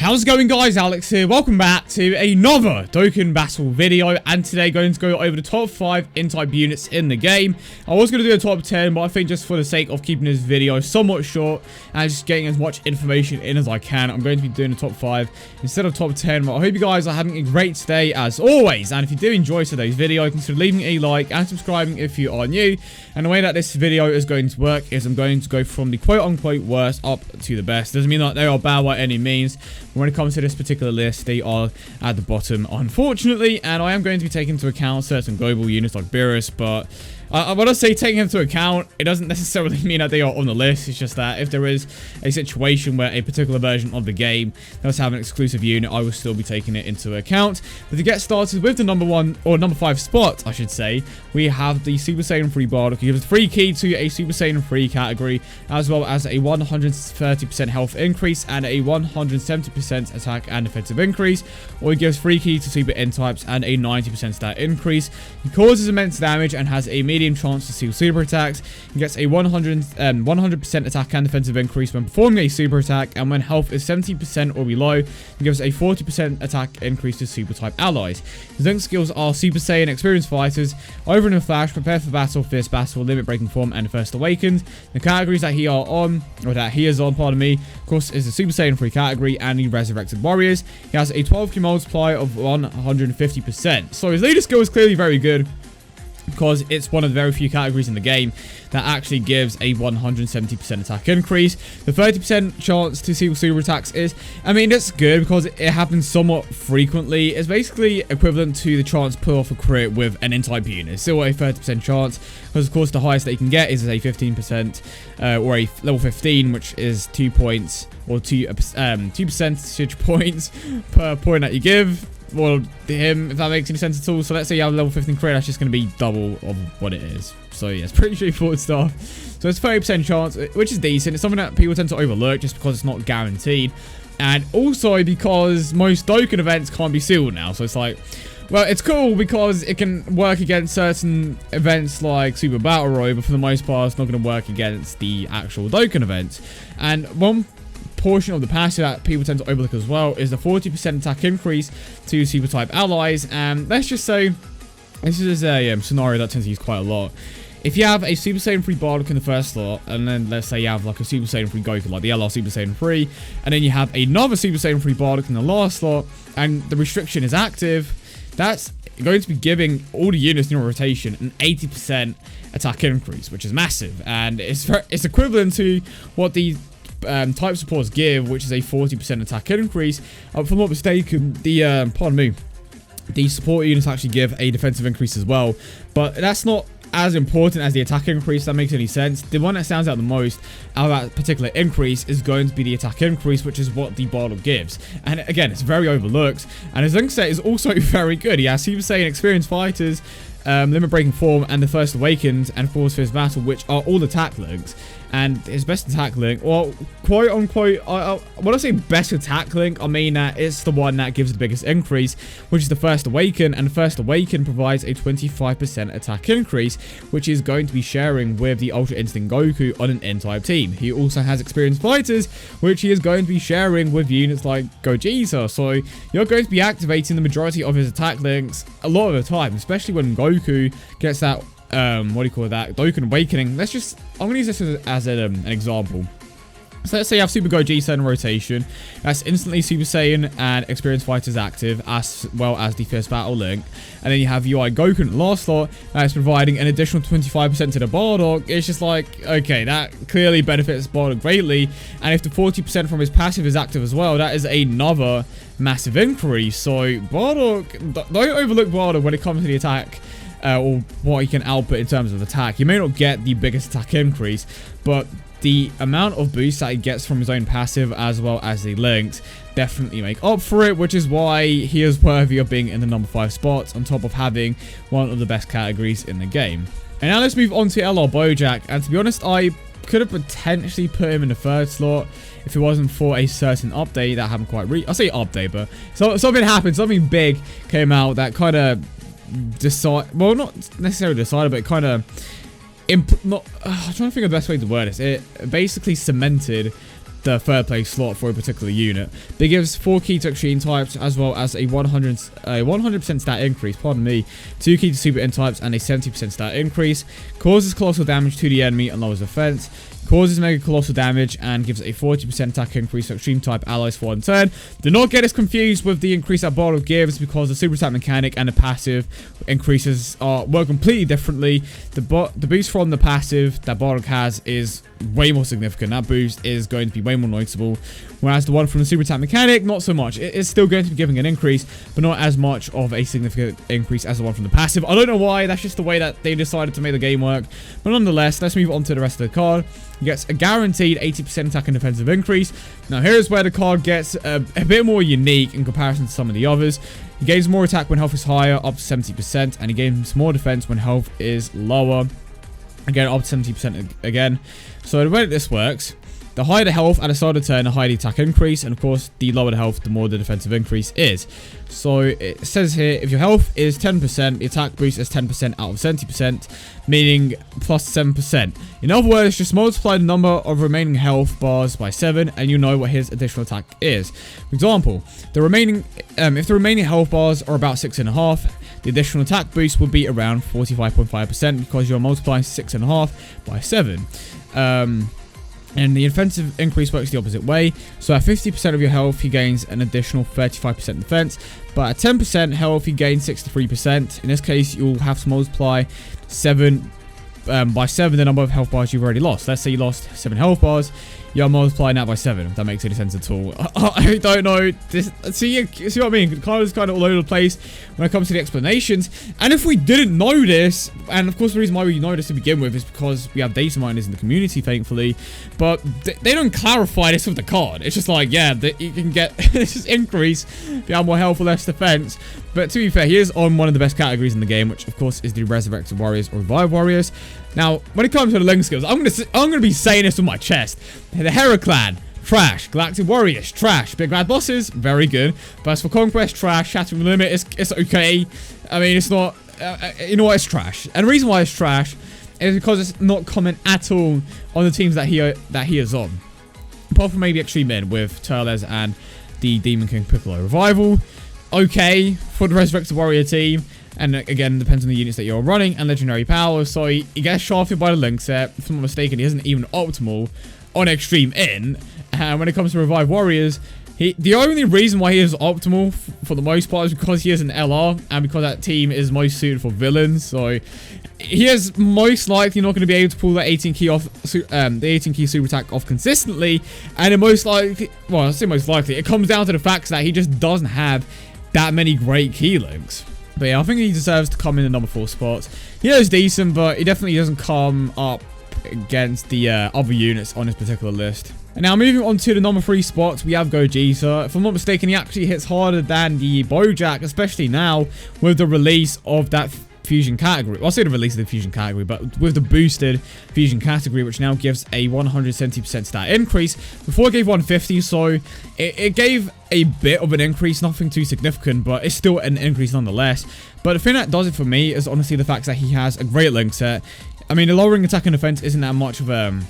How's it going, guys? Alex here. Welcome back to another Dokkan Battle video, and today going to go over the top 5 INT units in the game. I was going to do a top 10, but I think just for the sake of keeping this video somewhat short and just getting as much information in as I can, I'm going to be doing the top 5 instead of top 10. But I hope you guys are having a great day as always, and if you do enjoy today's video, consider leaving a like and subscribing if you are new. And the way that this video is going to work is I'm going to go from the quote-unquote worst up to the best. Doesn't mean that they are bad by any means. When it comes to this particular list, they are at the bottom, unfortunately, and I am going to be taking into account certain global units like Beerus, but when I say taking into account, it doesn't necessarily mean that they are on the list. It's just that if there is a situation where a particular version of the game does have an exclusive unit, I will still be taking it into account. But to get started with the number 1 or number 5 spot, I should say, we have the Super Saiyan 3 Bardock. He gives a free key to a Super Saiyan 3 category, as well as a 130% health increase and a 170% attack and defensive increase. Or he gives free key to Super N types and a 90% stat increase. He causes immense damage and has a medium chance to seal super attacks. He gets a 100% attack and defensive increase when performing a super attack, and when health is 70% or below, he gives a 40% attack increase to super type allies. His link skills are Super Saiyan experienced fighters, over in a flash, prepare for battle, fierce battle, limit breaking form, and first awakened. The categories that he is on, pardon me, of course, is the Super Saiyan 3 category and the Resurrected Warriors. He has a 12 key multiplier of 150%. So his leader skill is clearly very good, because it's one of the very few categories in the game that actually gives a 170% attack increase. The 30% chance to seal super attacks is, I mean, that's good because it happens somewhat frequently. It's basically equivalent to the chance to pull off a crit with an N-type unit. It's still a 30% chance, because of course the highest that you can get is a 15% or a level 15, which is 2 points or 2 percentage points per point that you give. Well, to him, if that makes any sense at all. So let's say you have a level 15 crit, that's just going to be double of what it is. So yeah, it's pretty straightforward stuff. So it's 30% chance, which is decent. It's something that people tend to overlook just because it's not guaranteed. And also because most Dokkan events can't be sealed now. So it's like, well, it's cool because it can work against certain events like Super Battle Royale, but for the most part, it's not going to work against the actual Dokkan events. And one portion of the passive that people tend to overlook as well is the 40% attack increase to super type allies. And let's just say this is a scenario that tends to use quite a lot. If you have a Super Saiyan 3 Bardock in the first slot, and then let's say you have like a Super Saiyan 3 Goku, like the LR Super Saiyan 3, and then you have another Super Saiyan 3 Bardock in the last slot, and the restriction is active, that's going to be giving all the units in your rotation an 80% attack increase, which is massive, and it's equivalent to what the type supports give, which is a 40% attack increase. If I'm not mistaken, the support units actually give a defensive increase as well, but that's not as important as the attack increase, if that makes any sense. The one that stands out the most out of that particular increase is going to be the attack increase, which is what the Bardock gives. And again, it's very overlooked, and his link set is also very good. He has Super Saiyan experienced fighters, limit breaking form, and the first awakened, and force fierce battle, which are all attack links. And his best attack link, well, quote unquote, when I say best attack link, I mean that it's the one that gives the biggest increase, which is the first awaken, and the first awaken provides a 25% attack increase, which is going to be sharing with the Ultra Instinct Goku on an N-type team. He also has experienced fighters, which he is going to be sharing with units like Goji. So you're going to be activating the majority of his attack links a lot of the time, especially when Goku gets that Dokkan Awakening. I'm going to use this as an example. So let's say you have Super Goji set in rotation. That's instantly Super Saiyan and Experienced Fighters active, as well as the Fierce Battle link. And then you have UI Goku in the last slot, that's providing an additional 25% to the Bardock. It's just like, okay, that clearly benefits Bardock greatly. And if the 40% from his passive is active as well, that is another massive increase. So Bardock, don't overlook Bardock when it comes to the attack. Or what he can output in terms of attack. You may not get the biggest attack increase, but the amount of boost that he gets from his own passive as well as the links definitely make up for it, which is why he is worthy of being in the number 5 spot, on top of having one of the best categories in the game. And now let's move on to LR Bojack, and to be honest, I could have potentially put him in the 3rd slot if it wasn't for a certain update that happened quite I'll say update, but something happened, something big came out that kind of well, not necessarily decided, but it kind of I'm trying to think of the best way to word this. It basically cemented the third place slot for a particular unit. But it gives 4 key to extreme types, as well as a 100% stat increase, 2 key to super int types, and a 70% stat increase. Causes colossal damage to the enemy and lowers defense. Causes mega colossal damage and gives a 40% attack increase for extreme type allies for 1 turn. Do not get us confused with the increase that Bardock gives, because the super attack mechanic and the passive increases work completely differently. The boost from the passive that Bardock has is way more significant. That boost is going to be way more noticeable, whereas the one from the super attack mechanic, not so much. It is still going to be giving an increase, but not as much of a significant increase as the one from the passive. I don't know why, that's just the way that they decided to make the game work, but nonetheless, let's move on to the rest of the card. He gets a guaranteed 80% attack and defensive increase. Now here's where the card gets a bit more unique in comparison to some of the others. He gains more attack when health is higher, up to 70%, and he gains more defense when health is lower, again up to 70% again. So the way that this works, the higher the health at the start of the turn, the higher the attack increase, and of course the lower the health, the more the defensive increase is. So it says here, if your health is 10%, the attack boost is 10% out of 70%, meaning plus 7%. In other words, just multiply the number of remaining health bars by 7, and you know what his additional attack is. For example, if the remaining health bars are about 6.5, the additional attack boost will be around 45.5%, because you're multiplying 6.5 by 7. And the offensive increase works the opposite way. So at 50% of your health, he gains an additional 35% defense. But at 10% health, he gains 63%. In this case, you'll have to multiply by 7 the number of health bars you've already lost. Let's say you lost 7 health bars. You're multiplying that by 7, if that makes any sense at all. I don't know. See what I mean? The card is kind of all over the place when it comes to the explanations. And if we didn't know this, and of course the reason why we know this to begin with is because we have data miners in the community, thankfully, but they don't clarify this with the card. It's just like, yeah, you can get this increase if you have more health or less defense. But to be fair, he is on one of the best categories in the game, which of course is the Resurrected Warriors or Revive Warriors. Now, when it comes to the link skills, I'm gonna be saying this with my chest. The Hera Clan, trash. Galactic Warriors, trash. Big Bad Bosses, very good. Burst for Conquest, trash. Shattering Limit, it's okay. I mean, it's not, you know what, it's trash. And the reason why it's trash is because it's not common at all on the teams that he is on. Apart from maybe Extreme Men with Turles and the Demon King Piccolo. Revival, okay for the Resurrected Warrior team. And again, depends on the units that you're running and legendary power. So he gets shafted by the link set. If I'm not mistaken, he isn't even optimal on Extreme In. And when it comes to Revive Warriors, the only reason why he is optimal for the most part is because he is an LR and because that team is most suited for villains. So he is most likely not going to be able to pull that 18 key off, the 18 key super attack off consistently. And it most likely, well, I say most likely, it comes down to the fact that he just doesn't have that many great key links. But yeah, I think he deserves to come in the number 4 spots. He is decent, but he definitely doesn't come up against the other units on this particular list. And now moving on to the number 3 spots, we have Goji. So if I'm not mistaken, he actually hits harder than the Bojack, especially now with the release of that fusion category. Well, I'll say the release of the fusion category, but with the boosted fusion category, which now gives a 170% stat increase. Before it gave 150, so it gave a bit of an increase, nothing too significant, but it's still an increase nonetheless. But the thing that does it for me is honestly the fact that he has a great link set. I mean, the lowering attack and defense isn't that much of a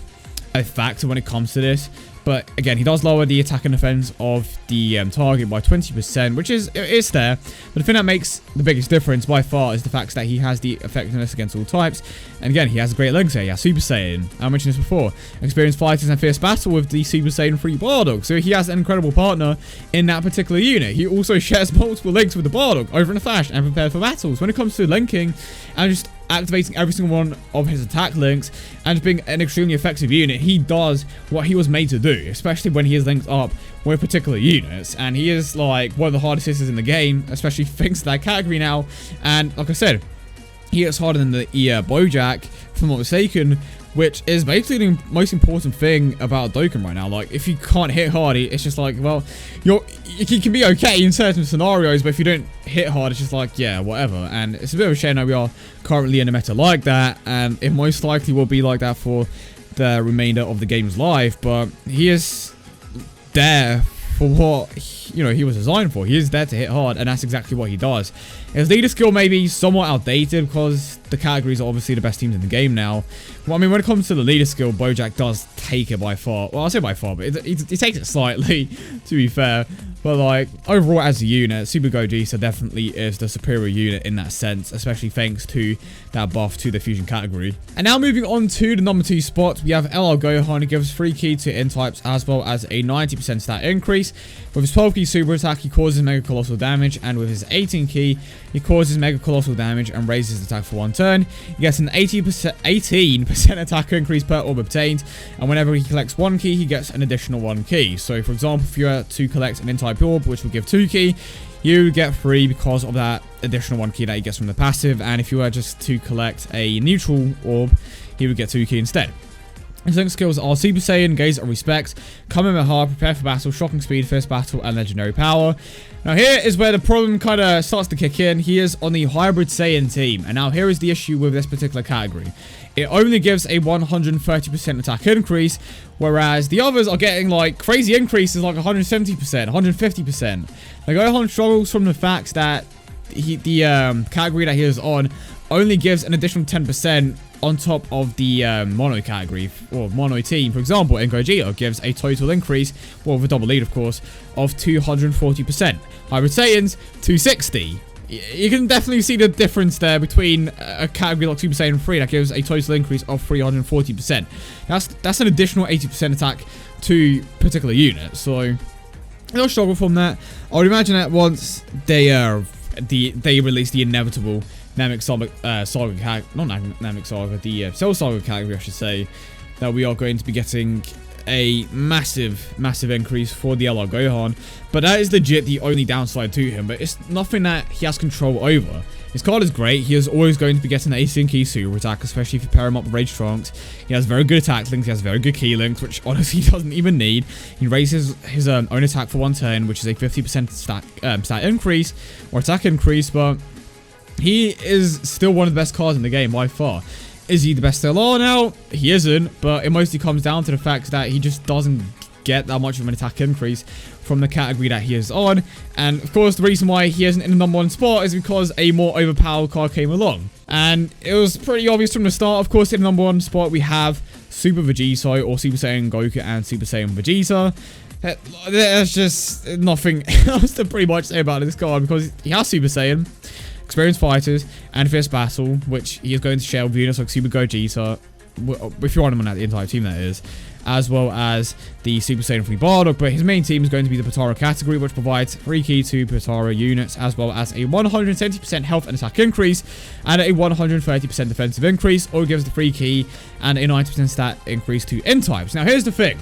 factor when it comes to this. But again, he does lower the attack and defense of the target by 20%, which is there. But the thing that makes the biggest difference by far is the fact that he has the effectiveness against all types. And again, he has a great link set. He has Super Saiyan. I mentioned this before. Experienced fighters and fierce battle with the Super Saiyan 3 Bardock. So he has an incredible partner in that particular unit. He also shares multiple links with the Bardock over in the Flash and prepared for battles. When it comes to linking and just activating every single one of his attack links and just being an extremely effective unit, he does what he was made to do, especially when he is linked up with particular units. And he is like one of the hardest hitters in the game, especially thanks to that category now. And like I said, he hits harder than the Bojack, if I'm not mistaken, which is basically the most important thing about Dokkan right now. Like, if you can't hit hard, it's just like, well, you can be okay in certain scenarios, but if you don't hit hard, it's just like, yeah, whatever. And it's a bit of a shame that we are currently in a meta like that, and it most likely will be like that for the remainder of the game's life. But he is there for what, he was designed for. He is there to hit hard, and that's exactly what he does. His leader skill may be somewhat outdated because the categories are obviously the best teams in the game now. Well, I mean, when it comes to the leader skill, Bojack does take it by far. Well, I'll say by far, but he takes it slightly, to be fair. But, like, overall as a unit, Super Goji definitely is the superior unit in that sense, especially thanks to that buff to the fusion category. And now moving on to the number 2 spot, we have LR Gohan, who gives 3 ki to INT types as well as a 90% stat increase. With his 12 ki super attack, he causes mega colossal damage, and with his 18 ki, he causes mega colossal damage and raises his attack for 1 turn. He gets an 18% attack increase per orb obtained, and whenever he collects 1 ki, he gets an additional 1 ki. So, for example, if you were to collect an INT type orb, which will give 2 ki, you get 3 because of that additional 1 ki that he gets from the passive, and if you were just to collect a neutral orb, he would get 2 ki instead. His link skills are Super Saiyan, Gaze of Respect, Kamehameha, Prepare for Battle, Shocking Speed, Fierce Battle, and Legendary Power. Now here is where the problem kind of starts to kick in. He is on the Hybrid Saiyan team, and now here is the issue with this particular category. It only gives a 130% attack increase, whereas the others are getting like crazy increases like 170%, 150%. Like Gohan struggles from the fact that the category that he is on only gives an additional 10% on top of the mono category, or mono team. For example, in Gogeta gives a total increase, well, with a double lead of course, of 240%. Hybrid Saiyans, 260. You can definitely see the difference there between a category like Super Saiyan 3 that gives a total increase of 340%. That's an additional 80% attack to particular units, so they'll struggle from that. I would imagine that once they release the inevitable Namek Saga, not Namek Saga, the Cell Saga category, I should say, that we are going to be getting a massive increase for the LR Gohan. But that is legit the only downside to him, but it's nothing that he has control over. His card is great. He is always going to be getting the AC Ki super attack, especially if you pair him up with Rage Trunks. He has very good attack links. He has very good key links, which honestly he doesn't even need. He raises his own attack for 1 turn, which is a 50% stat increase, or attack increase, but he is still one of the best cards in the game by far. Is he the best LR now? He isn't, but it mostly comes down to the fact that he just doesn't get that much of an attack increase from the category that he is on. And of course, the reason why he isn't in the number 1 spot is because a more overpowered card came along. And it was pretty obvious from the start. Of course, in the number 1 spot, we have Super Vegito, or Super Saiyan Goku and Super Saiyan Vegeta. There's just nothing else to pretty much say about this card, because he has Super Saiyan, Experienced Fighters, and Fierce Battle, which he is going to share with units like Super Gogeta, if you're on him on that the entire team, that is, as well as the Super Saiyan 3 Bardock. But his main team is going to be the Potara category, which provides 3 ki to Potara units, as well as a 170% health and attack increase, and a 130% defensive increase, or gives the 3 ki and a 90% stat increase to INT types. Now here's the thing.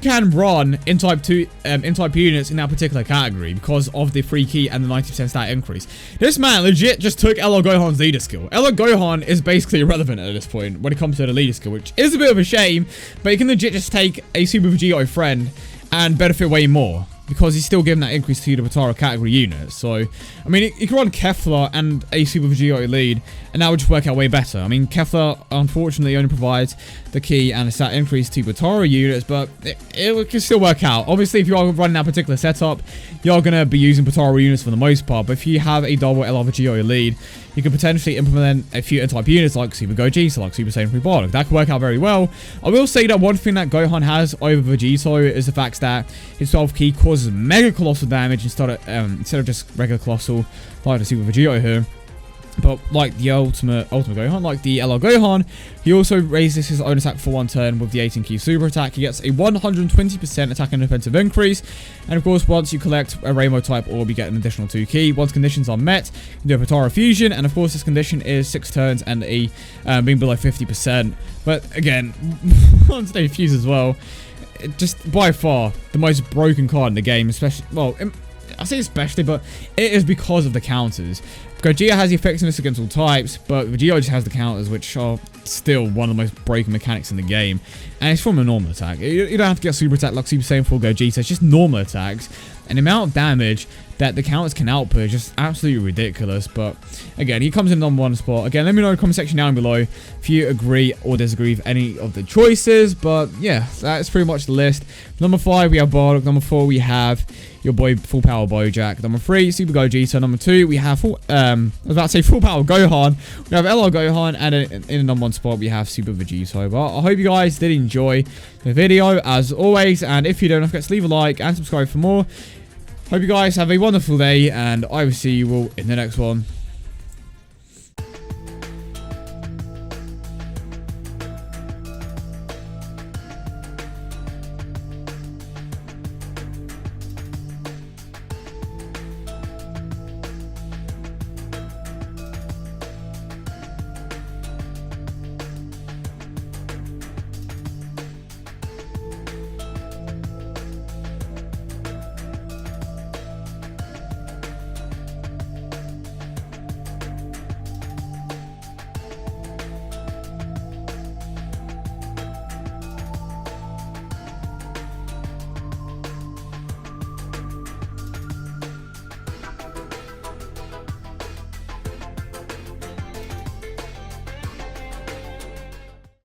Can run INT type units in that particular category because of the 3 ki and the 90% stat increase. This man legit just took LR Gohan's leader skill. LR Gohan is basically irrelevant at this point when it comes to the leader skill, which is a bit of a shame, but you can legit just take a Super Vegito friend and benefit way more, because he's still giving that increase to the Potara category unit. So, I mean, you can run Kefla and a Super Vegito lead, and that would just work out way better. I mean, Kefla, unfortunately, only provides the key and a stat increase to Potara units, but it can still work out. Obviously, if you are running that particular setup, you're going to be using Potara units for the most part, but if you have a double LR Vegito lead, you can potentially implement a few type units like Super Goji, so like Super Saiyan 3 Bardock. That could work out very well. I will say that one thing that Gohan has over Vegito is the fact that his 12 ki causes mega colossal damage instead of just regular colossal like the Super Vegito here. But like the ultimate Gohan, like the LR Gohan, he also raises his own attack for 1 turn with the 18 ki super attack. He gets a 120% attack and defensive increase. And of course, once you collect a rainbow type orb, you get an additional 2 ki. Once conditions are met, you do a Potara fusion. And of course, this condition is 6 turns and a being below 50%. But again, once they fuse as well, just by far the most broken card in the game, especially, well, I say especially, but it is because of the counters. Gogeta has the effectiveness against all types, but Vegito just has the counters, which are still one of the most broken mechanics in the game. And it's from a normal attack. You don't have to get super attack like Super Saiyan 4 Gogeta, it's just normal attacks. And the amount of damage that the counters can output is just absolutely ridiculous. But again, he comes in number 1 spot. Again, let me know in the comment section down below if you agree or disagree with any of the choices. But yeah, that's pretty much the list. Number 5, we have Bardock. Number 4, we have your boy Full Power Bojack. Number 3, Super Goji. So number 2, we have Full Power Gohan. We have LR Gohan, and in the number 1 spot, we have Super Vegito. But I hope you guys did enjoy the video as always, and if you don't forget to leave a like and subscribe for more. Hope you guys have a wonderful day, and I will see you all in the next one.